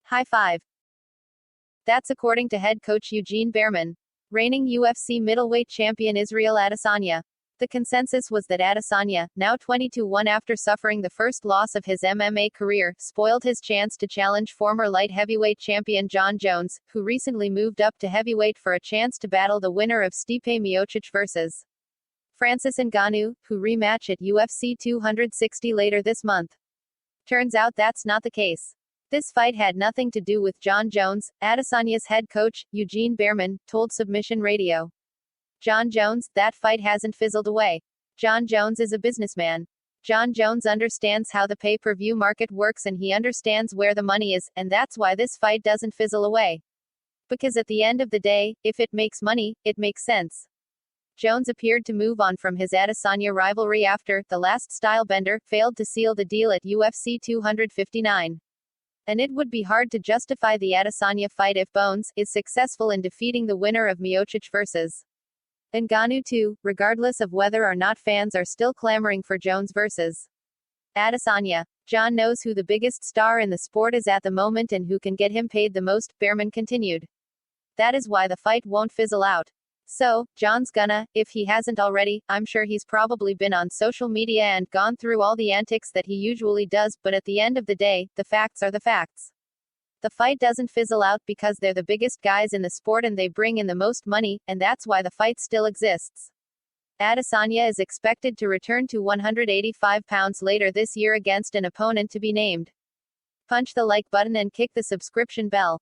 High five. That's according to head coach Eugene Bareman. Reigning UFC middleweight champion Israel Adesanya. The consensus was that Adesanya, now 22-1 after suffering the first loss of his MMA career, spoiled his chance to challenge former light heavyweight champion Jon Jones, who recently moved up to heavyweight for a chance to battle the winner of Stipe Miocic vs. Francis Ngannou, who rematch at UFC 260 later this month. Turns out that's not the case. This fight had nothing to do with Jon Jones, Adesanya's head coach, Eugene Bareman, told Submission Radio. Jon Jones, that fight hasn't fizzled away. Jon Jones is a businessman. Jon Jones understands how the pay-per-view market works and he understands where the money is, and that's why this fight doesn't fizzle away. Because at the end of the day, if it makes money, it makes sense. Jones appeared to move on from his Adesanya rivalry after the last stylebender failed to seal the deal at UFC 259. And it would be hard to justify the Adesanya fight if Bones is successful in defeating the winner of Miocic vs. Ngannou too, regardless of whether or not fans are still clamoring for Jones vs. Adesanya. Jon knows who the biggest star in the sport is at the moment and who can get him paid the most, Bareman continued. That is why the fight won't fizzle out. So, Jon's gonna, if he hasn't already, I'm sure he's probably been on social media and gone through all the antics that he usually does, but at the end of the day, the facts are the facts. The fight doesn't fizzle out because they're the biggest guys in the sport and they bring in the most money, and that's why the fight still exists. Adesanya is expected to return to 185 pounds later this year against an opponent to be named. Punch the like button and kick the subscription bell.